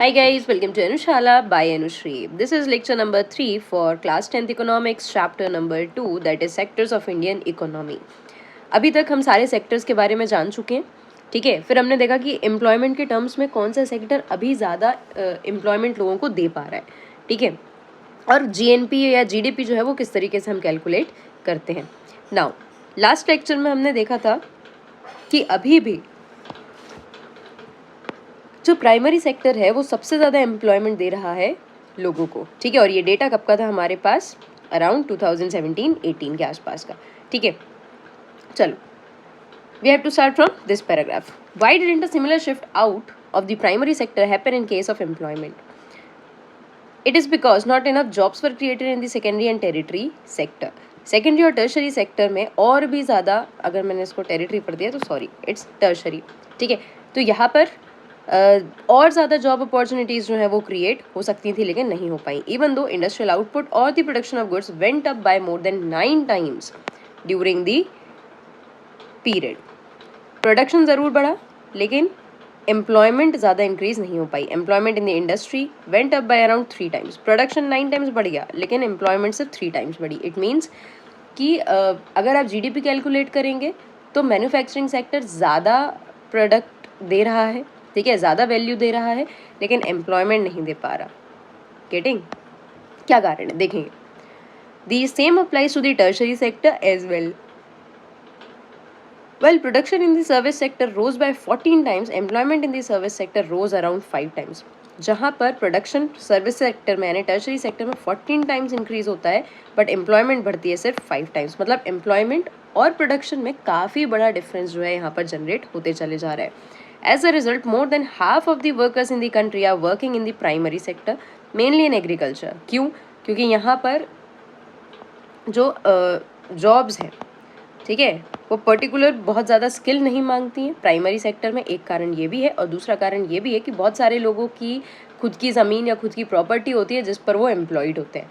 Hi guys, welcome to Anushala by Anushri. This is lecture number 3 for class 10th economics chapter number 2 that is sectors of Indian economy. अभी तक हम सारे sectors के बारे में जान चुके हैं. ठीक है, फिर हमने देखा कि एम्प्लॉयमेंट के टर्म्स में कौन सा सेक्टर अभी ज़्यादा एम्प्लॉयमेंट लोगों को दे पा रहा है. ठीक है, और जीएनपी या जीडीपी जो है वो किस तरीके से हम कैलकुलेट करते हैं. नाउ लास्ट लेक्चर में हमने देखा था कि अभी भी जो प्राइमरी सेक्टर है वो सबसे ज़्यादा एम्प्लॉयमेंट दे रहा है लोगों को. ठीक है, और ये डेटा कब का था हमारे पास? अराउंड 2017-18 के आसपास का. ठीक है, चलो we have to start from this paragraph. Why didn't a similar shift out of the primary sector happen in case of employment? It is because not enough jobs were created in the secondary and territory sector. Secondary और tertiary sector में और भी ज़्यादा, अगर मैंने इसको territory पढ़ दिया तो सॉरी, इट्स टर्शरी. ठीक है, तो यहाँ पर और ज़्यादा जॉब अपॉर्चुनिटीज़ जो है वो क्रिएट हो सकती थी लेकिन नहीं हो पाई. इवन दो इंडस्ट्रियल आउटपुट और the production of goods went up by more than 9 times during the period. Production ज़रूर बढ़ा लेकिन एम्प्लॉयमेंट ज़्यादा इंक्रीज नहीं हो पाई. Employment in the industry went up by around 3 times. Production 9 times बढ़ गया लेकिन एम्प्लॉयमेंट सिर्फ 3 times बढ़ी. इट मीन्स कि अगर आप जीडीपी कैलकुलेट करेंगे तो मैन्युफैक्चरिंग सेक्टर ज़्यादा प्रोडक्ट दे रहा है. ठीक है, ज़्यादा वैल्यू दे रहा है लेकिन एम्प्लॉयमेंट नहीं दे पा रहा. गेटिंग? क्या कारण है देखेंगे. The same applies to the tertiary sector as well. While production in the service sector rose by 14 times, employment in the service sector rose around 5 times. जहाँ पर प्रोडक्शन सर्विस सेक्टर में यानी टर्शरी सेक्टर में 14 times increase होता है but employment बढ़ती है सिर्फ 5 टाइम्स. मतलब एम्प्लॉयमेंट और प्रोडक्शन में काफ़ी बड़ा डिफरेंस जो है यहाँ पर जनरेट होते चले जा रहा है. As a result more than half of the workers in the country are working in the primary sector, mainly in agriculture. क्यों? क्योंकि यहाँ पर जो जॉब्स हैं, ठीक है, वो पर्टिकुलर बहुत ज़्यादा स्किल नहीं मांगती हैं प्राइमरी सेक्टर में. एक कारण ये भी है और दूसरा कारण ये भी है कि बहुत सारे लोगों की खुद की ज़मीन या खुद की प्रॉपर्टी होती है जिस पर वो एम्प्लॉयड होते हैं,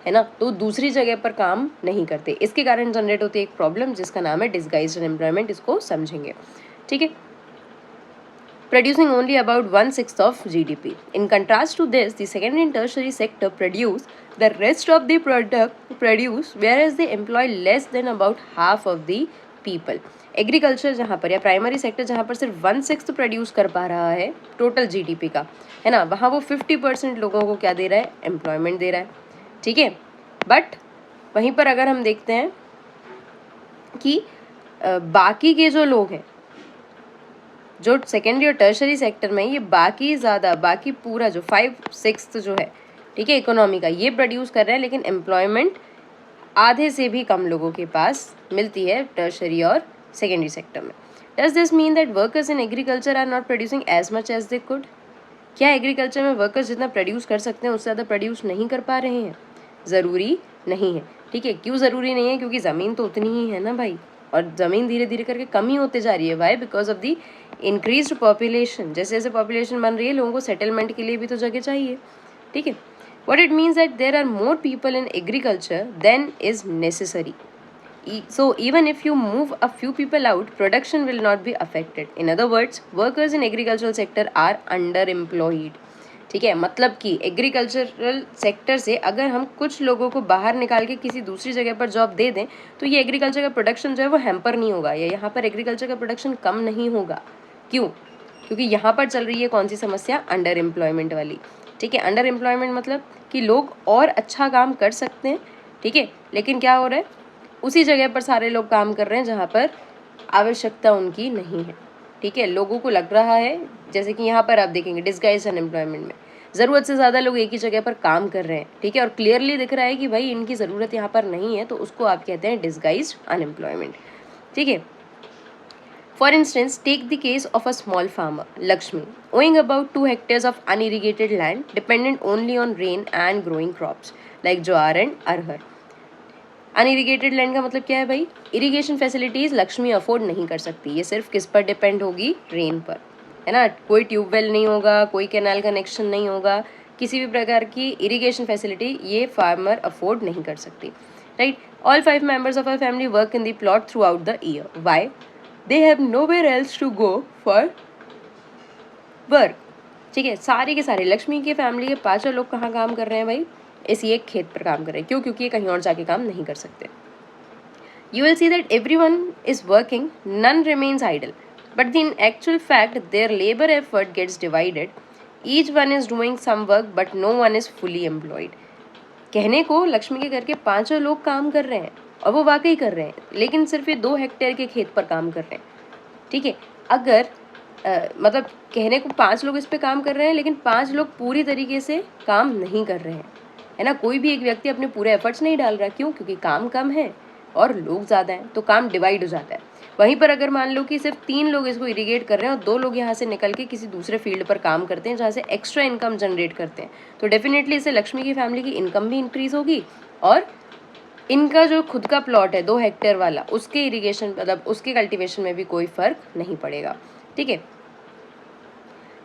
है ना, तो दूसरी जगह पर काम नहीं करते. इसके कारण जनरेट होती है एक प्रॉब्लम जिसका नाम है डिसगाइज्ड अनएम्प्लॉयमेंट. इसको समझेंगे. ठीक है, producing only about 1/6 of GDP. In contrast to this, the secondary and tertiary sector produce the rest of the product produced, whereas they employ less than about half of the people. Agriculture जहाँ पर या primary sector जहाँ पर सिर्फ 1/6 produce कर पा रहा है टोटल जीडीपी का, है ना, वहाँ वो 50% लोगों को क्या दे रहा है? एम्प्लॉयमेंट दे रहा है. ठीक है, बट वहीं पर अगर हम देखते हैं कि बाकी के जो लोग हैं जो सेकेंडरी और टर्शरी सेक्टर में, ये बाकी पूरा जो 5/6 जो है, ठीक है, इकोनॉमी का ये प्रोड्यूस कर रहे हैं लेकिन एम्प्लॉयमेंट आधे से भी कम लोगों के पास मिलती है टर्शरी और सेकेंडरी सेक्टर में. Does this mean that workers in agriculture are not producing as much as they could? क्या एग्रीकल्चर में वर्कर्स जितना प्रोड्यूस कर सकते हैं उससे ज़्यादा प्रोड्यूस नहीं कर पा रहे हैं? ज़रूरी नहीं है. ठीक है, क्यों ज़रूरी नहीं है? क्योंकि ज़मीन तो उतनी ही है ना भाई, और ज़मीन धीरे धीरे करके कम ही होते जा रही है. Why? Because of the increase population. जैसे जैसे पॉपुलेशन बन रही है लोगों को सेटलमेंट के लिए भी तो जगह चाहिए. ठीक है, what it means that there are more people in agriculture than is necessary. So even if you move a few people out, production will not be affected. In other words, workers in agricultural sector are underemployed. ठीक है, मतलब कि agricultural sector से अगर हम कुछ लोगों को बाहर निकाल के किसी दूसरी जगह पर जॉब दे दें तो ये एग्रीकल्चर का प्रोडक्शन जो है वो हैम्पर नहीं होगा, या यहाँ पर एग्रीकल्चर का प्रोडक्शन कम नहीं होगा. क्यों? क्योंकि यहाँ पर चल रही है कौन सी समस्या? अंडर एम्प्लॉयमेंट वाली. ठीक है, अंडर एम्प्लॉयमेंट मतलब कि लोग और अच्छा काम कर सकते हैं, ठीक है, लेकिन क्या हो रहा है? उसी जगह पर सारे लोग काम कर रहे हैं जहाँ पर आवश्यकता उनकी नहीं है. ठीक है, लोगों को लग रहा है, जैसे कि यहाँ पर आप देखेंगे डिसगाइज्ड अनएम्प्लॉयमेंट में ज़रूरत से ज़्यादा लोग एक ही जगह पर काम कर रहे हैं. ठीक है, और क्लियरली दिख रहा है कि भाई इनकी ज़रूरत यहाँ पर नहीं है, तो उसको आप कहते हैं डिसगाइज्ड अनएम्प्लॉयमेंट. ठीक है, for instance, take the case of a small farmer, Lakshmi, owning about 2 hectares of unirrigated land, dependent only on rain and growing crops like jowar and arhar. Unirrigated land का मतलब क्या है भाई? Irrigation facilities Lakshmi afford नहीं कर सकती. ये सिर्फ किस पर डिपेंड होगी? रेन पर, है ना. कोई ट्यूबवेल नहीं होगा, कोई कैनाल कनेक्शन नहीं होगा, किसी भी प्रकार की इरिगेशन फैसिलिटी ये फार्मर अफोर्ड नहीं कर सकती. Right. All 5 members of a family work in the plot throughout the year. Why? They have nowhere else to go for work. ठीक है, सारे के सारे लक्ष्मी के फैमिली के 5 लोग कहाँ काम कर रहे हैं भाई? इसी एक खेत पर काम कर रहे हैं। क्यों? क्योंकि ये कहीं और जाके काम नहीं कर सकते। You will see that everyone is working, none remains idle. But in actual fact, their labor effort gets divided. Each one is doing some work, but no one is fully employed. कहने को लक्ष्मी के घर के 5 लोग काम कर रहे हैं और वो वाकई कर रहे हैं, लेकिन सिर्फ ये 2 हेक्टेयर के खेत पर काम कर रहे हैं। ठीक है, अगर मतलब कहने को 5 लोग इस पे काम कर रहे हैं, लेकिन 5 लोग पूरी तरीके से काम नहीं कर रहे हैं, है ना। कोई भी एक व्यक्ति अपने पूरे एफर्ट्स नहीं डाल रहा। क्यों? क्योंकि काम कम है और लोग ज़्यादा हैं, तो काम डिवाइड हो जाता है। वहीं पर अगर मान लो कि सिर्फ 3 लोग इसको इरिगेट कर रहे हैं और 2 लोग यहाँ से निकल के किसी दूसरे फील्ड पर काम करते हैं जहाँ से एक्स्ट्रा इनकम जनरेट करते हैं, तो डेफिनेटली इससे लक्ष्मी की फैमिली की इनकम भी इंक्रीज होगी और इनका जो खुद का प्लॉट है 2 हेक्टेयर वाला, उसके इरिगेशन मतलब उसके कल्टिवेशन में भी कोई फर्क नहीं पड़ेगा। ठीक है,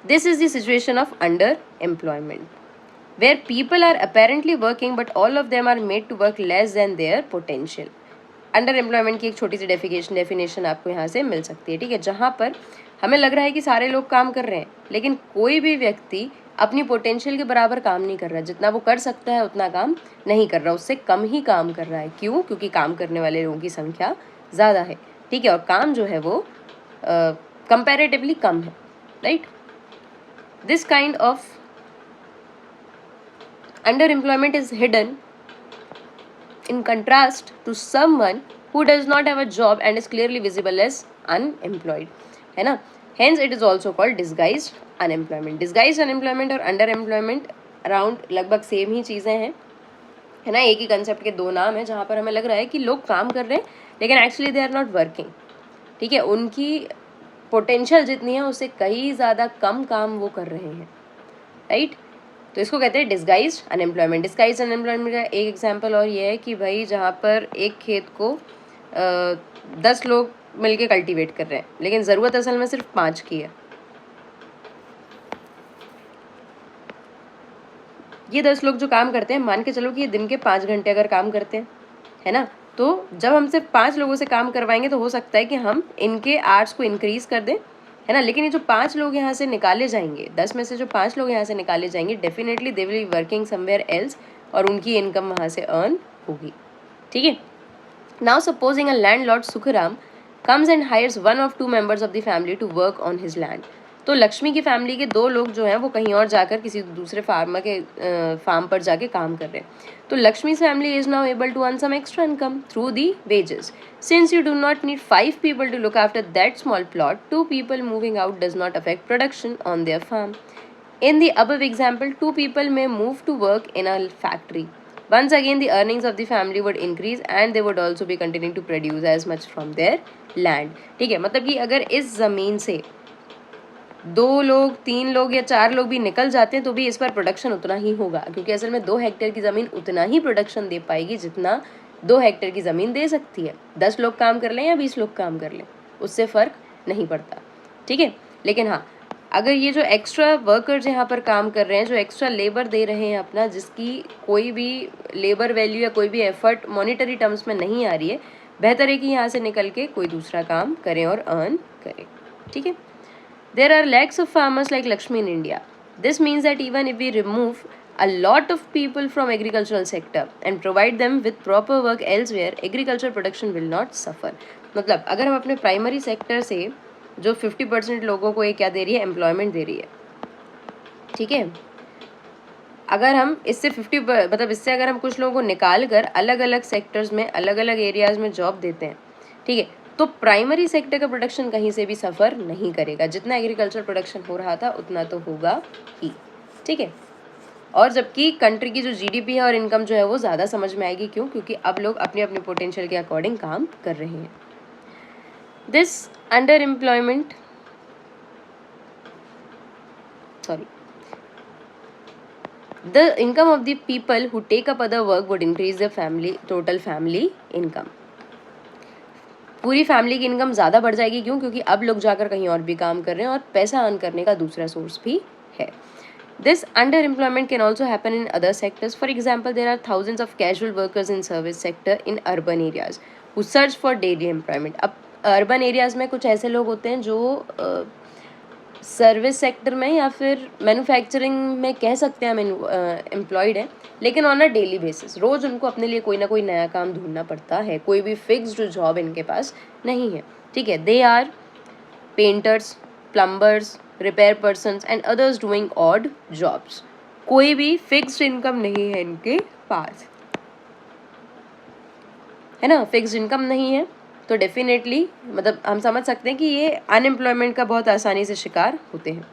this is the situation of under employment, where people are apparently working but all of them are made to work less than their potential. Under employment की एक छोटी सी डेफिनेशन आपको यहाँ से मिल सकती है। ठीक है, जहाँ पर हमें लग रहा है कि सारे लोग काम कर रहे हैं, लेकिन कोई भी व्यक्ति अपनी पोटेंशियल के बराबर काम नहीं कर रहा। जितना वो कर सकता है उतना काम नहीं कर रहा, उससे कम ही काम कर रहा है। क्यों? क्योंकि काम करने वाले लोगों की संख्या ज़्यादा है। ठीक है, और काम जो है वो कंपैरेटिवली कम है। Right, this kind of underemployment is hidden in contrast to someone who does not have a job and is clearly visible as unemployed, है ना। Hence it is also called disguised unemployment. Disguised unemployment और underemployment around लगभग same ही चीज़ें हैं, है ना। एक ही concept के 2 नाम हैं, जहाँ पर हमें लग रहा है कि लोग काम कर रहे हैं लेकिन actually they are not working. ठीक है, उनकी पोटेंशियल जितनी है उससे कहीं ज़्यादा कम काम वो कर रहे हैं। राइट, तो इसको कहते हैं डिस्गाइज्ड अनएम्प्लॉयमेंट। डिस्गाइज्ड अनएम्प्लॉयमेंट का एक एग्जांपल और ये है कि भाई जहाँ पर एक खेत को 10 लोग मिलके कल्टीवेट कर रहे हैं, लेकिन ज़रूरत असल में सिर्फ 5 की है। ये 10 लोग जो काम करते हैं, मान के चलो कि ये दिन के 5 घंटे अगर काम करते हैं, है ना, तो जब हम सिर्फ 5 लोगों से काम करवाएंगे तो हो सकता है कि हम इनके आवर्स को इंक्रीज कर दें, है ना। लेकिन ये जो 5 लोग यहाँ से निकाले जाएंगे, 10 में से जो 5 लोग यहाँ से निकाले जाएंगे, definitely they will be working somewhere else और उनकी इनकम वहाँ से अर्न होगी। ठीक है, now supposing a landlord Sukhram comes and hires 1 of 2 members of the family to work on his land. तो लक्ष्मी की फैमिली के 2 लोग जो हैं वो कहीं और जाकर किसी दूसरे फार्मर के फार्म पर जाके काम कर रहे हैं। तो Lakshmi family is now able to earn some extra income through the wages. Since you do not need 5 people to look after that small plot, 2 people moving out does not affect production on their farm. In the above example, 2 people may move to work in a factory. Once again, the earnings of the family would increase and they would also be continuing to produce as much from their land. ठीक है, मतलब कि अगर इस ज़मीन से 2 लोग 3 लोग या 4 लोग भी निकल जाते हैं तो भी इस पर प्रोडक्शन उतना ही होगा, क्योंकि असल में 2 हेक्टेयर की ज़मीन उतना ही प्रोडक्शन दे पाएगी जितना 2 हेक्टेयर की ज़मीन दे सकती है। 10 लोग काम कर लें या 20 लोग काम कर लें, उससे फ़र्क नहीं पड़ता। ठीक है, लेकिन हाँ, अगर ये जो एक्स्ट्रा वर्कर्स यहाँ पर काम कर रहे हैं, जो एक्स्ट्रा लेबर दे रहे हैं अपना, जिसकी कोई भी लेबर वैल्यू या कोई भी एफर्ट मॉनिटरी टर्म्स में नहीं आ रही है, बेहतर है कि यहाँ से निकल के कोई दूसरा काम करें और अर्न करें। ठीक है, there are lakhs of farmers like Lakshmi in India. This means that even if we remove a lot of people from agricultural sector and provide them with proper work elsewhere, agriculture production will not suffer. मतलब अगर हम अपने primary sector से जो 50% लोगों को ये क्या दे रही है, एम्प्लॉयमेंट दे रही है। ठीक है, अगर हम इससे 50 मतलब इससे अगर हम कुछ लोगों को निकाल कर अलग अलग सेक्टर्स में अलग अलग एरियाज में जॉब देते हैं, ठीक है, तो प्राइमरी सेक्टर का प्रोडक्शन कहीं से भी सफ़र नहीं करेगा। जितना एग्रीकल्चर प्रोडक्शन हो रहा था उतना तो होगा ही। ठीक है, और जबकि कंट्री की जो जीडीपी है और इनकम जो है वो ज़्यादा समझ में आएगी। क्यों? क्योंकि अब लोग अपने अपने पोटेंशियल के अकॉर्डिंग काम कर रहे हैं। This under employment the income of the people who take up other work would increase their total family income. पूरी फैमिली की इनकम ज़्यादा बढ़ जाएगी। क्यों? क्योंकि अब लोग जाकर कहीं और भी काम कर रहे हैं और पैसा अर्न करने का दूसरा सोर्स भी है। This underemployment can also happen in other sectors. For example, there are thousands of casual workers in service sector in urban areas who search for daily employment. अब अर्बन एरियाज़ में कुछ ऐसे लोग होते हैं जो सर्विस सेक्टर में या फिर मैन्युफैक्चरिंग में कह सकते हैं हम एम्प्लॉयड है, लेकिन ऑन अ डेली बेसिस रोज़ उनको अपने लिए कोई ना कोई नया काम ढूंढना पड़ता है, कोई भी फिक्स्ड जॉब इनके पास नहीं है, ठीक है। They are painters, plumbers, repair persons and others doing odd jobs. कोई भी फिक्स्ड इनकम नहीं है इनके पास, है ना, फिक्स्ड इनकम नहीं है, तो डेफिनेटली मतलब हम समझ सकते हैं कि ये अनएम्प्लॉयमेंट का बहुत आसानी से शिकार होते हैं।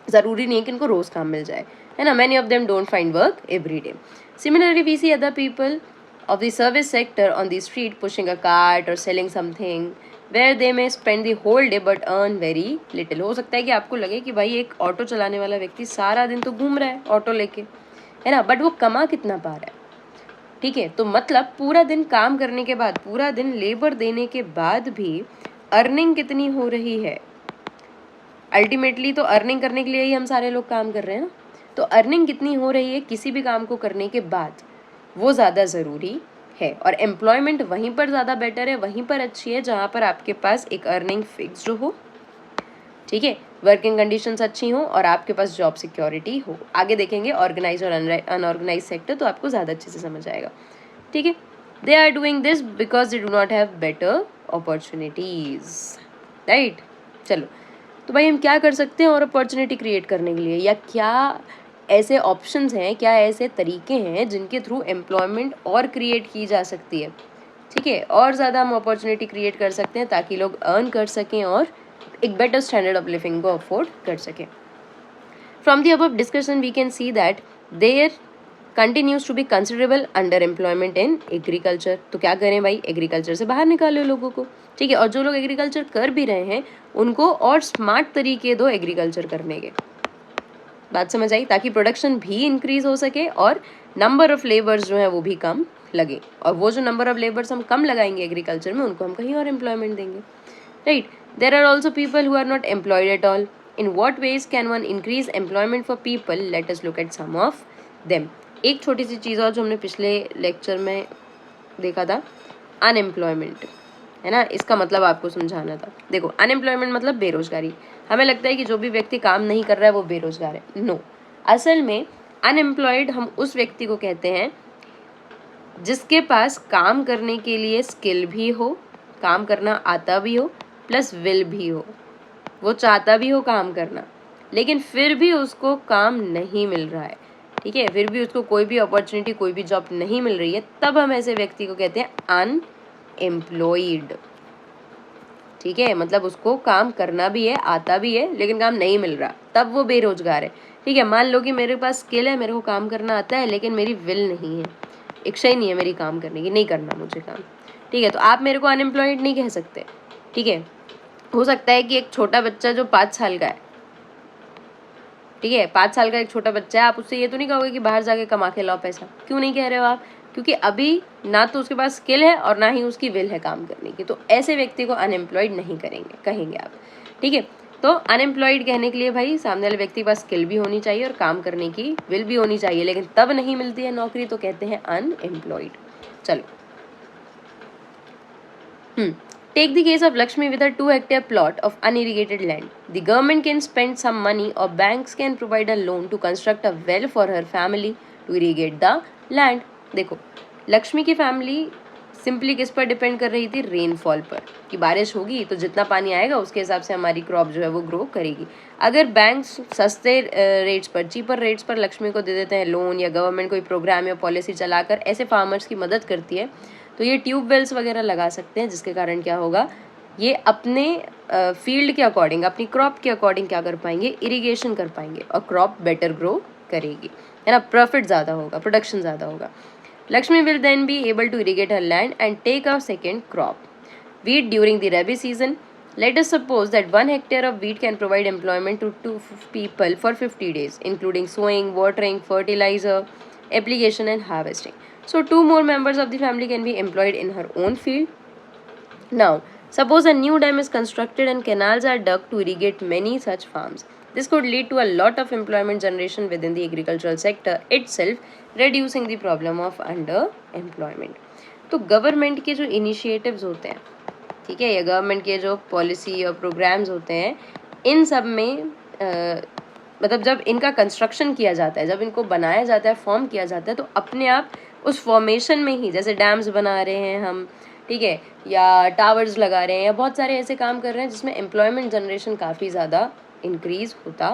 ज़रूरी नहीं है कि इनको रोज़ काम मिल जाए, है ना। Many of them don't find work every day. Similarly we see other people of the service sector on the street pushing a cart or selling something where they may spend the whole day but earn very little। हो सकता है कि आपको लगे कि भाई एक auto चलाने वाला व्यक्ति सारा दिन तो घूम रहा है ऑटो लेके, है ना, बट वो कमा कितना पा रहा है, ठीक है। तो मतलब पूरा दिन काम करने के बाद, पूरा दिन लेबर देने के बाद भी अर्निंग कितनी हो रही है। अल्टीमेटली तो अर्निंग करने के लिए ही हम सारे लोग काम कर रहे हैं ना, तो अर्निंग कितनी हो रही है किसी भी काम को करने के बाद, वो ज़्यादा ज़रूरी है। और एम्प्लॉयमेंट वहीं पर ज़्यादा बेटर है, वहीं पर अच्छी है जहाँ पर आपके पास एक अर्निंग फिक्स्ड हो, ठीक है, वर्किंग कंडीशंस अच्छी हो और आपके पास जॉब सिक्योरिटी हो। आगे देखेंगे ऑर्गेनाइज और अनऑर्गेनाइज सेक्टर, तो आपको ज़्यादा अच्छे से समझ आएगा, ठीक है। They are doing this because they do not have better opportunities, right. चलो, तो भाई हम क्या कर सकते हैं और अपॉर्चुनिटी क्रिएट करने के लिए, या क्या ऐसे ऑप्शंस हैं, क्या ऐसे तरीके हैं जिनके थ्रू एम्प्लॉयमेंट और क्रिएट की जा सकती है, ठीक है, और ज़्यादा हम अपॉर्चुनिटी क्रिएट कर सकते हैं ताकि लोग अर्न कर सकें और एक बेटर स्टैंडर्ड ऑफ लिविंग को अफोर्ड कर सकें। From the above discussion we can see that there continues to be considerable under employment in agriculture. तो क्या करें भाई, एग्रीकल्चर से बाहर निकालो लोगों को, ठीक है। और जो लोग एग्रीकल्चर कर भी रहे हैं उनको और स्मार्ट तरीके दो एग्रीकल्चर करने के। बात समझ आई, ताकि प्रोडक्शन भी इंक्रीज हो सके और नंबर ऑफ लेबर्स जो है वो भी कम लगे, और वो जो नंबर ऑफ लेबर्स हम कम लगाएंगे एग्रीकल्चर में उनको हम कहीं और एम्प्लॉयमेंट देंगे, right. There are also people who are not employed at all. In what ways can one increase employment for people, let us look at some of them. एक छोटी सी चीज़ और जो हमने पिछले लेक्चर में देखा था, अनएम्प्लॉयमेंट, है ना, इसका मतलब आपको समझाना था। देखो, अनएम्प्लॉयमेंट मतलब बेरोजगारी। हमें लगता है कि जो भी व्यक्ति काम नहीं कर रहा है वो बेरोजगार है, नो। असल में अनएम्प्लॉयड हम उस व्यक्ति को कहते हैं जिसके पास काम करने के लिए स्किल भी हो, काम करना आता भी हो, प्लस विल भी हो, वो चाहता भी हो काम करना, लेकिन फिर भी उसको काम नहीं मिल रहा है, ठीक है, फिर भी उसको कोई भी अपॉर्चुनिटी, कोई भी जॉब नहीं मिल रही है, तब हम ऐसे व्यक्ति को कहते हैं अनएम्प्लॉयड, ठीक है। मतलब उसको काम करना भी है, आता भी है, लेकिन काम नहीं मिल रहा, तब वो बेरोजगार है, ठीक है। मान लो कि मेरे पास स्किल है, मेरे को काम करना आता है, लेकिन मेरी विल नहीं है, इच्छा ही नहीं है मेरी काम करने की, नहीं करना मुझे काम, ठीक है, तो आप मेरे को अनएम्प्लॉयड नहीं कह सकते, ठीक है। हो सकता है कि एक छोटा बच्चा जो 5 साल का है, ठीक है, 5 साल का एक छोटा बच्चा है, आप उससे ये तो नहीं कहोगे कि बाहर जाके कमा के लाओ पैसा, क्यों नहीं कह रहे हो आप, क्योंकि अभी ना तो उसके पास स्किल है और ना ही उसकी विल है काम करने की, तो ऐसे व्यक्ति को अनएम्प्लॉयड नहीं कहेंगे आप, ठीक है। तो अनएम्प्लॉयड कहने के लिए भाई सामने वाले व्यक्ति के पास स्किल भी होनी चाहिए और काम करने की विल भी होनी चाहिए, लेकिन तब नहीं मिलती है नौकरी, तो कहते हैं अनएम्प्लॉयड। चलो, take the case of Lakshmi with a 2-hectare plot of unirrigated land. The government can spend some money or banks can provide a loan to construct a well for her family to irrigate the land. देखो, लक्ष्मी की family simply किस पर depend कर रही थी, rainfall पर, कि बारिश होगी तो जितना पानी आएगा उसके हिसाब से हमारी क्रॉप जो है वो ग्रो करेगी। अगर बैंक्स सस्ते रेट्स पर, चीपर रेट्स पर लक्ष्मी को दे देते हैं लोन, या गवर्नमेंट कोई प्रोग्राम या पॉलिसी चलाकर ऐसे फार्मर्स की मदद करती है, तो ये ट्यूबवेल्स वगैरह लगा सकते हैं, जिसके कारण क्या होगा, ये अपने फील्ड के अकॉर्डिंग, अपनी क्रॉप के अकॉर्डिंग क्या कर पाएंगे, इरिगेशन कर पाएंगे और क्रॉप बेटर ग्रो करेगी, है ना, प्रॉफिट ज़्यादा होगा, प्रोडक्शन ज़्यादा होगा। Lakshmi will then be able to irrigate her land and take a second crop wheat during the rabi season. Let us suppose that 1 hectare of wheat can provide employment to 2 people for 50 days, including sowing, watering, fertilizer, application and harvesting. So 2 more members of the family can be employed in her own field. Now, suppose a new dam is constructed and canals are dug to irrigate many such farms. This could lead to a lot of employment generation within the agricultural sector itself, reducing the problem of underemployment. तो government के जो initiatives होते हैं, ठीक है, या government के जो पॉलिसी और प्रोग्राम्स होते हैं, इन सब में मतलब जब इनका कंस्ट्रक्शन किया जाता है, जब इनको बनाया जाता है, फॉर्म किया जाता है, तो अपने आप उस फॉर्मेशन में ही, जैसे डैम्स बना रहे हैं हम, ठीक है, या टावर्स लगा रहे हैं, या बहुत सारे ऐसे काम कर रहे हैं जिसमें एम्प्लॉयमेंट जनरेशन काफ़ी ज़्यादा इंक्रीज होता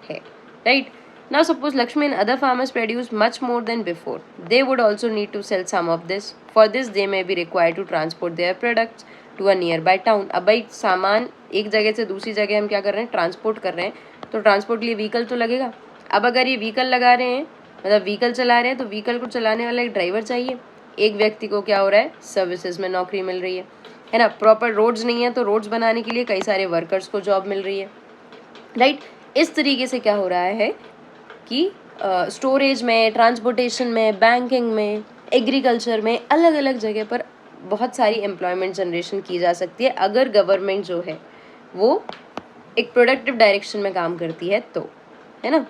है, right. Now suppose Lakshmi and other farmers produce much more than before. They would also need to sell some of this. For this they may be required to transport their products to a nearby town. अब भाई सामान एक जगह से दूसरी जगह हम क्या कर रहे हैं, ट्रांसपोर्ट कर रहे हैं, तो ट्रांसपोर्ट के लिए व्हीकल तो लगेगा. अब अगर ये व्हीकल लगा रहे हैं, मतलब व्हीकल चला रहे हैं, तो व्हीकल को चलाने वाला एक ड्राइवर चाहिए. एक व्यक्ति को क्या हो रहा है, सर्विसेज में नौकरी मिल रही है ना. प्रॉपर रोड्स नहीं है तो रोड्स बनाने के लिए कई सारे वर्कर्स को जॉब मिल रही है, राइट. इस तरीके से क्या हो रहा है कि स्टोरेज में, ट्रांसपोर्टेशन में, बैंकिंग में, एग्रीकल्चर में, अलग अलग जगह पर बहुत सारी एम्प्लॉयमेंट जनरेशन की जा सकती है अगर गवर्नमेंट जो है वो एक प्रोडक्टिव डायरेक्शन में काम करती है तो, है ना.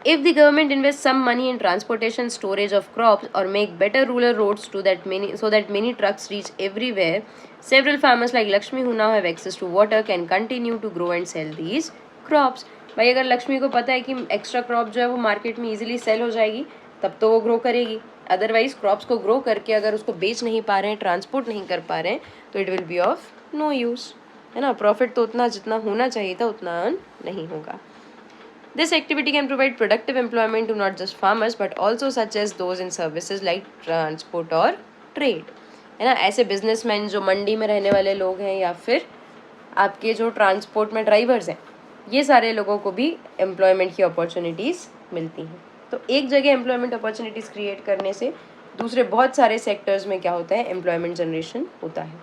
If the government invests some money in transportation, storage of crops, or make better rural roads so that many trucks reach everywhere, several farmers like Lakshmi who now have access to water can continue to grow and sell these crops. भाई अगर लक्ष्मी को पता है कि extra crop जो है वो market में इजीली सेल हो जाएगी, तब तो वो ग्रो करेगी. अदरवाइज क्रॉप्स को ग्रो करके अगर उसको बेच नहीं पा रहे हैं, ट्रांसपोर्ट नहीं कर पा रहे हैं, तो it will be of no use, है ना. प्रॉफिट तो उतना जितना होना चाहिए था उतना अर्न नहीं होगा. This activity can provide productive employment to not just farmers but also such as those in services like transport or trade, है ना. ऐसे बिजनेसमैन जो मंडी में रहने वाले लोग हैं, या फिर आपके जो ट्रांसपोर्ट में ड्राइवर्स हैं, ये सारे लोगों को भी एम्प्लॉयमेंट की अपॉर्चुनिटीज़ मिलती हैं. तो एक जगह एम्प्लॉयमेंट अपॉर्चुनिटीज़ क्रिएट करने से दूसरे बहुत सारे सेक्टर्स में क्या होता है, एम्प्लॉयमेंट जनरेशन होता है.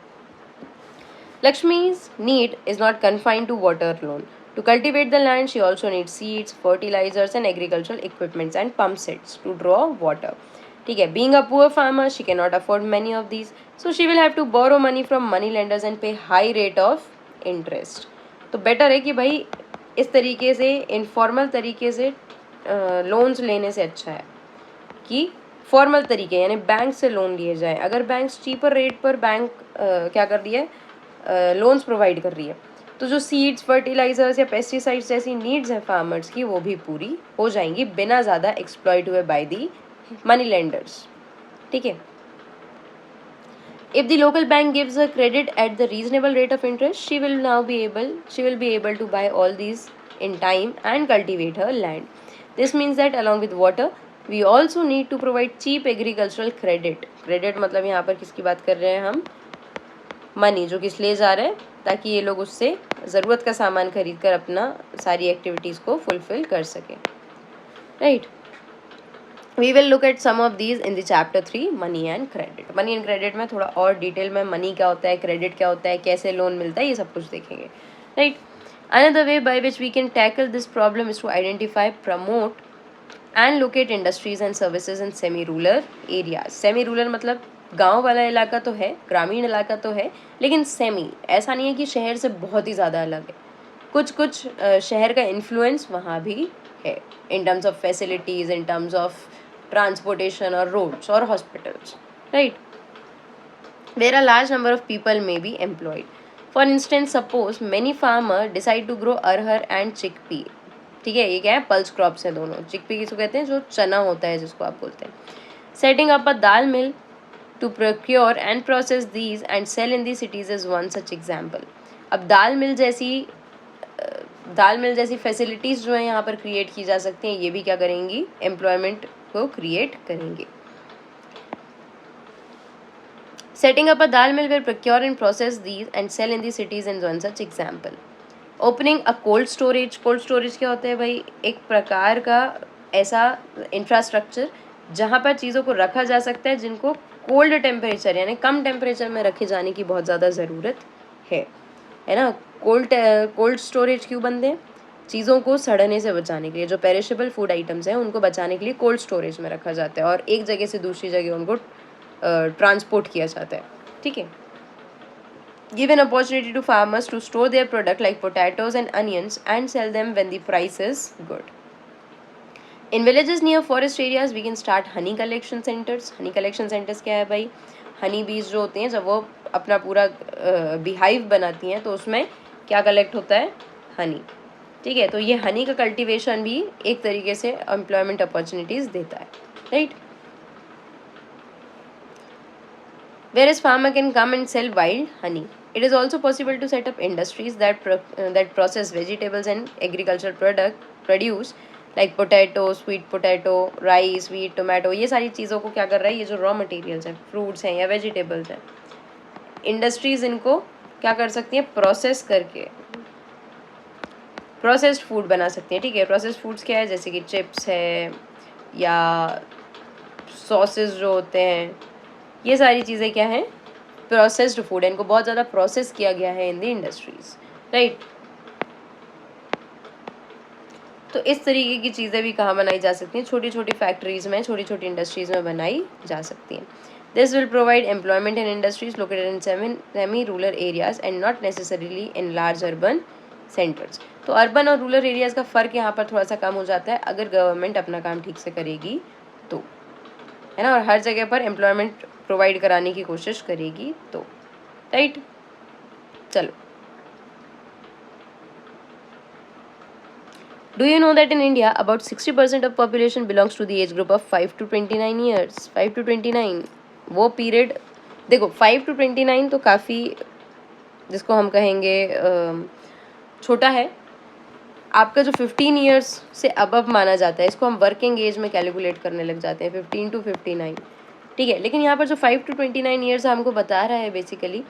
Lakshmi's need is not confined to water alone. To cultivate the land, she also needs seeds, fertilizers, and agricultural equipments and pump sets to draw water. ठीक है. Being a poor farmer, she cannot afford many of these, so she will have to borrow money from money lenders and pay high rate of interest. तो better है कि भाई इस तरीके से informal तरीके से लोन्स लेने से अच्छा है कि फॉर्मल तरीके यानी बैंक से लोन लिए जाए. अगर बैंक चीपर रेट पर बैंक क्या कर रही है, लोन्स प्रोवाइड कर रही है, तो जो सीड्स, फर्टिलाइजर्स या पेस्टिसाइड्स जैसी नीड्स हैं फार्मर्स की, वो भी पूरी हो जाएंगी बिना ज़्यादा एक्सप्लॉइट हुए बाय दी मनी लेंडर्स. ठीक है. If the local bank gives her credit at the reasonable rate of interest, she will be able to buy all these in time and cultivate her land. This means that along with water, we also need to provide cheap agricultural credit. Credit मतलब यहाँ पर किसकी बात कर रहे हैं हम, money जो किस लिए जा रहे हैं, ताकि ये लोग उससे ज़रूरत का सामान खरीद कर अपना सारी एक्टिविटीज़ को फुलफिल कर सकें, right. We will look at some of these in the chapter 3 money and credit. Money and credit में थोड़ा और डिटेल में मनी क्या होता है, क्रेडिट क्या होता है, कैसे लोन मिलता है, ये सब कुछ देखेंगे, right. Another way by which we can tackle this problem is to identify, promote and locate industries and services in semi-rural areas. Semi-rural मतलब गांव वाला इलाका तो है, ग्रामीण इलाका तो है, लेकिन सेमी ऐसा नहीं है कि शहर से बहुत ही ज़्यादा अलग है. कुछ कुछ शहर का इन्फ्लुएंस वहाँ भी है in terms of facilities, in terms of transportation or roads or hospitals, right, where a large number of people may be employed. For instance, suppose many farmer decide to grow arhar and chickpea. ठीक है, ये क्या है, pulse crops है दोनों. Chickpea किसको कहते हैं, जो चना होता है जिसको आप बोलते हैं. Setting up a dal mill to procure and process these and sell in the cities is one such example. अब दाल मिल जैसी फैसिलिटीज़ जो है यहाँ पर क्रिएट की जा सकती हैं, ये भी क्या करेंगी, एम्प्लॉयमेंट को क्रिएट करेंगे. Setting up a dal mill will procure and process these and sell in the cities in one such example. Opening a cold storage. Cold storage क्या होता है भाई, एक प्रकार का ऐसा इंफ्रास्ट्रक्चर जहाँ पर चीज़ों को रखा जा सकता है जिनको कोल्ड टेम्परेचर यानी कम टेम्परेचर में रखे जाने की बहुत ज़्यादा ज़रूरत है ना. कोल्ड स्टोरेज क्यों बनते हैं, चीज़ों को सड़ने से बचाने के लिए. जो पेरिशेबल फूड आइटम्स हैं उनको बचाने के लिए कोल्ड स्टोरेज में रखा जाता है और एक जगह से दूसरी जगह उनको ट्रांसपोर्ट किया जाता है. ठीक है. Give an opportunity to farmers to store their product like potatoes and onions and sell them when the price is good. In villages near forest areas we can start honey collection centers. Honey collection centers क्या है भाई, हनी बीज जो होते हैं जब वो अपना पूरा बीहाइव बनाती हैं तो उसमें क्या कलेक्ट होता है, हनी। ठीक है, तो ये हनी का कल्टीवेशन भी एक तरीके से एम्प्लॉयमेंट अपॉर्चुनिटीज देता है, right. Whereas farmer can come and sell wild honey. It is also possible to set up industries that process vegetables and agricultural produce like potato, sweet potato, rice, wheat, tomato. ये सारी चीज़ों को क्या कर रहा है, ये जो रॉ मटेरियल्स हैं, फ्रूट्स हैं या वेजिटेबल्स हैं, इंडस्ट्रीज इनको क्या कर सकती हैं, प्रोसेस करके प्रोसेस्ड फूड बना सकती हैं। ठीक है, प्रोसेस्ड फूड्स क्या है, जैसे कि चिप्स है या सॉसेस जो होते हैं, ये सारी चीज़ें क्या हैं, प्रोसेस्ड फूड है, इनको बहुत ज़्यादा प्रोसेस किया गया है इन द इंडस्ट्रीज, राइट। तो इस तरीके की चीज़ें भी कहाँ बनाई जा सकती हैं, छोटी छोटी फैक्ट्रीज में, छोटी छोटी इंडस्ट्रीज में बनाई जा सकती हैं। This will provide employment in industries located in semi rural areas and not necessarily in large urban centres. तो अर्बन और रूरल एरियाज़ का फ़र्क यहाँ पर थोड़ा सा कम हो जाता है अगर गवर्नमेंट अपना काम ठीक से करेगी तो, है ना, और हर जगह पर एम्प्लॉयमेंट प्रोवाइड कराने की कोशिश करेगी तो, राइट। चलो, do you know that in India about 60% of population belongs to the age group of 5 to 29 years. 5 to 29 वो पीरियड, देखो 5 to 29 तो काफ़ी, जिसको हम कहेंगे छोटा है। आपका जो 15 ईयर्स से अबव माना जाता है, इसको हम वर्किंग एज में कैलकुलेट करने लग जाते हैं, 15 to 59। ठीक है, लेकिन यहाँ पर जो 5 to 29 ईयर्स हमको बता रहा है बेसिकली,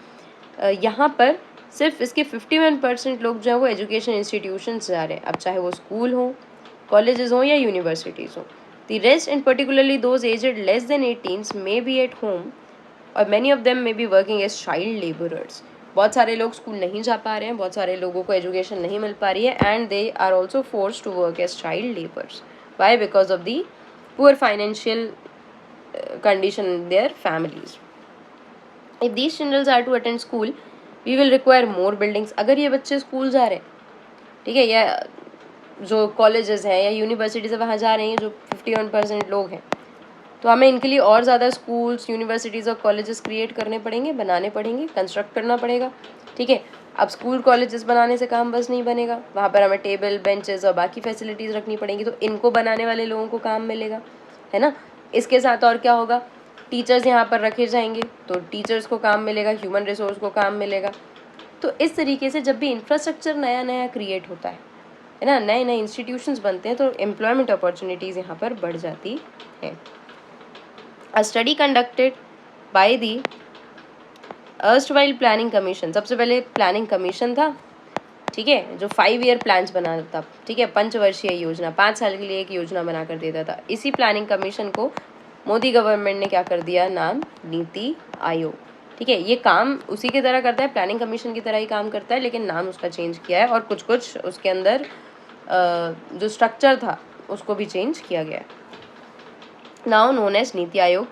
यहाँ पर सिर्फ इसके 51% लोग जो है वो एजुकेशन इंस्टीट्यूशन से जा रहे हैं, अब चाहे वो स्कूल हो, कॉलेजेस हों या यूनिवर्सिटीज़ हों। The rest and particularly those aged less than 18 may be at home और many of them may be working as child labourers. बहुत सारे लोग स्कूल नहीं जा पा रहे हैं, बहुत सारे लोगों को एजुकेशन नहीं मिल पा रही है, and they are also force to work as child labours. Why? Because of the poor financial condition in their families. If these children are to attend school, we will require more buildings. अगर ये बच्चे school जा रहे हैं, ठीक है, या जो कॉलेजेस हैं या यूनिवर्सिटीज़ वहाँ जा रहे हैं, जो 51% लोग हैं, तो हमें इनके लिए और ज़्यादा स्कूल्स, यूनिवर्सिटीज़ और कॉलेजेस क्रिएट करने पड़ेंगे, बनाने पड़ेंगे, कंस्ट्रक्ट करना पड़ेगा। ठीक है, अब स्कूल कॉलेजेस बनाने से काम बस नहीं बनेगा, वहाँ पर हमें टेबल, बेंचेस और बाकी फैसिलिटीज़ रखनी पड़ेंगी, तो इनको बनाने वाले लोगों को काम मिलेगा, है ना। इसके साथ और क्या होगा, टीचर्स यहाँ पर रखे जाएंगे तो टीचर्स को काम मिलेगा, ह्यूमन रिसोर्स को काम मिलेगा। तो इस तरीके से जब भी इंफ्रास्ट्रक्चर नया नया क्रिएट होता है ना, नए नए इंस्टीट्यूशंस बनते हैं, तो एम्प्लॉयमेंट अपॉर्चुनिटीज़ यहाँ पर बढ़ जाती है। अ study conducted by the erstwhile planning commission, सबसे पहले प्लानिंग कमीशन था, ठीक है, जो 5 ईयर प्लान्स बनाता था, ठीक है, पंचवर्षीय योजना, 5 साल के लिए एक योजना बना कर देता था। इसी प्लानिंग कमीशन को मोदी गवर्नमेंट ने क्या कर दिया, नाम नीति आयोग। ठीक है, ये काम उसी की तरह करता है, प्लानिंग कमीशन की तरह ही काम करता है, लेकिन नाम उसका चेंज किया है और कुछ कुछ उसके अंदर जो स्ट्रक्चर था उसको भी चेंज किया गया है। Now known as NITI Aayog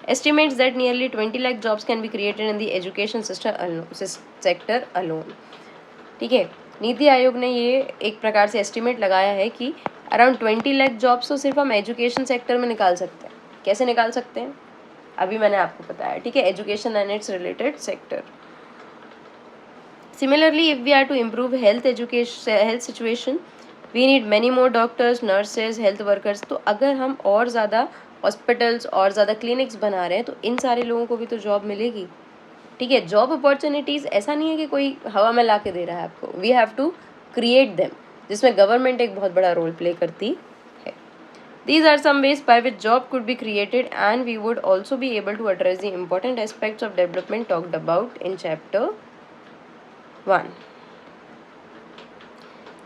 estimates that nearly 20 lakh jobs can be created in the education sector alone. ठीक है, नीति आयोग ने ये एक प्रकार से एस्टिमेट लगाया है कि अराउंड 20 लाख जॉब्स तो सिर्फ हम एजुकेशन सेक्टर में निकाल सकते हैं। कैसे निकाल सकते हैं, अभी मैंने आपको बताया, ठीक है, education and its related sector. Similarly if we are to improve health situation we need many more doctors, nurses, health workers. तो अगर हम और ज़्यादा हॉस्पिटल्स और ज़्यादा क्लिनिक्स बना रहे हैं तो इन सारे लोगों को भी तो जॉब मिलेगी। ठीक है, जॉब अपॉर्चुनिटीज़ ऐसा नहीं है कि कोई हवा में ला के दे रहा है आपको, we have to create them, जिसमें गवर्नमेंट एक बहुत बड़ा रोल प्ले करती है। These are some ways by which job could be created and we would also be able to address the important aspects of development talked about in chapter 1.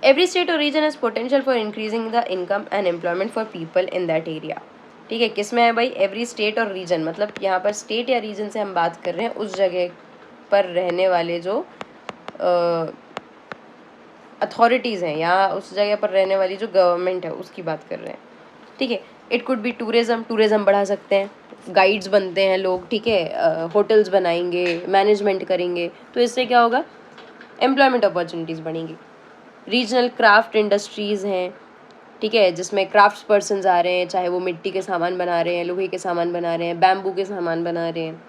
Every state or region has potential for increasing the income and employment for people in that area. ठीक है, किस में है भाई, every state और reason, मतलब यहाँ पर स्टेट या रीजन से हम बात कर रहे हैं उस जगह पर रहने वाले जो अथॉरिटीज़ हैं या उस जगह पर रहने वाली जो गवर्नमेंट है उसकी बात कर रहे हैं। ठीक है, इट कुड बी टूरिज़्म बढ़ा सकते हैं, गाइड्स बनते हैं लोग, ठीक है, होटल्स बनाएंगे, मैनेजमेंट करेंगे, तो इससे क्या होगा, एम्प्लॉयमेंट अपॉर्चुनिटीज़ बढ़ेंगी। रीजनल क्राफ्ट इंडस्ट्रीज़ हैं, ठीक है, जिसमें क्राफ्ट्स पर्सन्स आ रहे हैं, चाहे वो मिट्टी के सामान बना रहे हैं, लोहे के सामान बना रहे हैं, बैम्बू के सामान बना रहे हैं।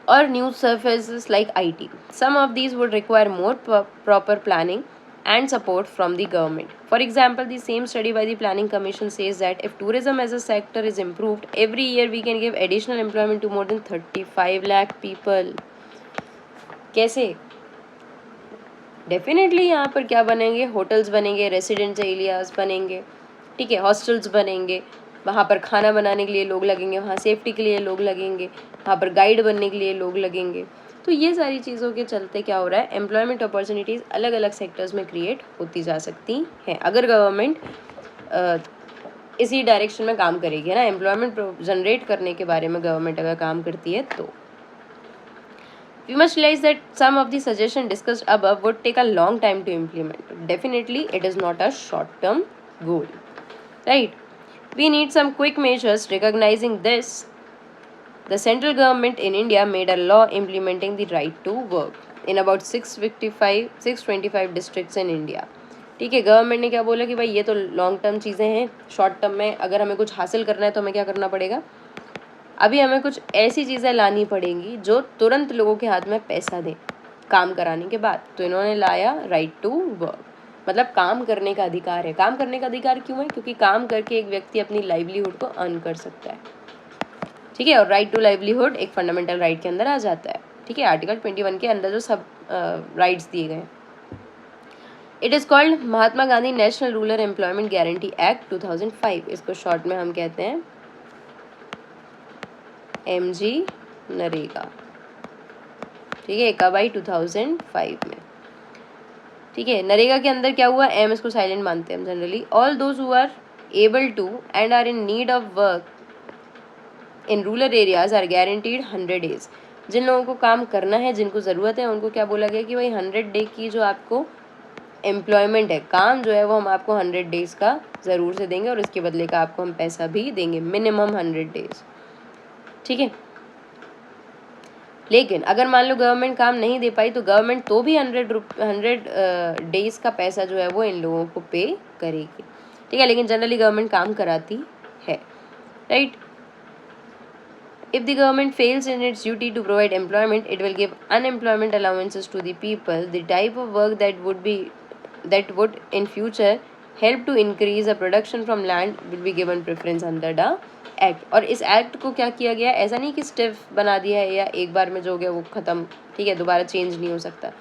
or new services like IT. Some of these would require more proper planning and support from the government. For example, the same study by the Planning Commission says that if tourism as a sector is improved, every year we can give additional employment to more than 35 lakh people. कैसे? Definitely यहाँ पर क्या बनेंगे, hotels बनेंगे, resident areas बनेंगे, ठीक है, hostels बनेंगे, वहाँ पर खाना बनाने के लिए लोग लगेंगे, वहाँ सेफ्टी के लिए लोग लगेंगे, वहाँ पर गाइड बनने के लिए लोग लगेंगे. तो ये सारी चीज़ों के चलते क्या हो रहा है, एम्प्लॉयमेंट अपॉर्चुनिटीज़ अलग अलग सेक्टर्स में क्रिएट होती जा सकती हैं अगर गवर्नमेंट इसी डायरेक्शन में काम करेगी, है ना. एम्प्लॉयमेंट जनरेट करने के बारे में गवर्नमेंट अगर काम करती है तो. We must realize that some of the suggestions discussed above would take a long time to implement. Definitely, it is not a short-term goal, right? We need some quick measures. Recognizing this, the central government in India made a law implementing the right to work in about 625 districts in India. ठीक है, government ने क्या बोला कि भाई ये तो long term चीज़ें हैं, शॉर्ट टर्म में अगर हमें कुछ हासिल करना है तो हमें क्या करना पड़ेगा, अभी हमें कुछ ऐसी चीज़ें लानी पड़ेंगी जो तुरंत लोगों के हाथ में पैसा दें काम कराने के बाद. तो इन्होंने लाया राइट टू वर्क, मतलब काम करने का अधिकार है. काम करने का अधिकार क्यों है, क्योंकि काम करके एक व्यक्ति अपनी लाइवलीहुड को अर्न कर सकता है, ठीक है. और राइट टू लाइवलीहुड एक फंडामेंटल राइट के अंदर आ जाता है, ठीक है, आर्टिकल 21 के अंदर जो सब राइट्स दिए गए. It is called Mahatma Gandhi national rural employment guarantee act 2005. इसको शॉर्ट में हम कहते हैं MG नरेगा, ठीक है. कब आई, 2005 में, ठीक है. नरेगा के अंदर क्या हुआ, एम इसको साइलेंट मानते हैं हम generally. All those who are able to and are in need of work in rural areas are guaranteed 100 days. जिन लोगों को काम करना है, जिनको ज़रूरत है, उनको क्या बोला गया कि भाई 100 डे की जो आपको एम्प्लॉयमेंट है, काम जो है वो हम आपको 100 days का ज़रूर से देंगे और इसके बदले का आपको हम पैसा भी देंगे, मिनिमम 100 days, ठीक है. लेकिन अगर मान लो गवर्नमेंट काम नहीं दे पाई तो गवर्नमेंट तो भी 100 डेज का पैसा जो है वो इन लोगों को पे करेगी, ठीक है. लेकिन जनरली गवर्नमेंट काम कराती है, right. If the government fails in its duty to provide employment, it will give unemployment allowances to the people. The type of work that would in future help to increase a production from land will be given preference under the act. और इस act को क्या किया गया, ऐसा नहीं कि stiff बना दिया है या एक बार में जो हो गया वो ख़त्म, ठीक है, दोबारा चेंज नहीं हो सकता.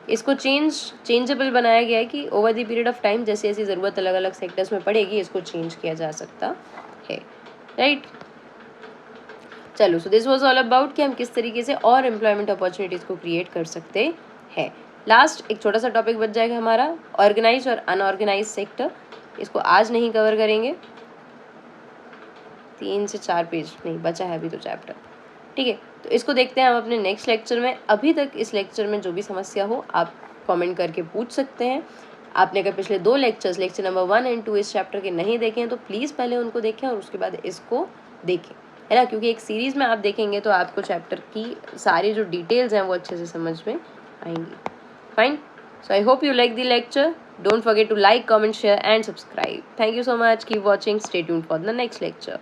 इसको चेंजेबल बनाया गया है कि over the period of time जैसे जैसी ज़रूरत अलग अलग सेक्टर्स में पड़ेगी इसको चेंज किया जा सकता है, राइट. चलो, so this was all about कि हम किस तरीके से और एम्प्लॉयमेंट अपॉर्चुनिटीज़ को क्रिएट कर सकते हैं. लास्ट एक छोटा सा टॉपिक बच जाएगा हमारा, ऑर्गेनाइज और अनऑर्गेनाइज सेक्टर. इसको आज नहीं कवर करेंगे, 3 से 4 पेज नहीं बचा है अभी तो चैप्टर, ठीक है. तो इसको देखते हैं हम अपने नेक्स्ट लेक्चर में. अभी तक इस लेक्चर में जो भी समस्या हो आप कमेंट करके पूछ सकते हैं. आपने अगर पिछले 2 लेक्चर्स, लेक्चर नंबर 1 और 2 इस चैप्टर के नहीं देखे हैं तो प्लीज़ पहले उनको देखें और उसके बाद इसको देखें, है ना, क्योंकि एक सीरीज़ में आप देखेंगे तो आपको चैप्टर की सारी जो डिटेल्स हैं वो अच्छे से समझ में आएंगी. Fine. So I hope you like the lecture. Don't forget to like, comment, share and subscribe. Thank you so much. Keep watching. Stay tuned for the next lecture.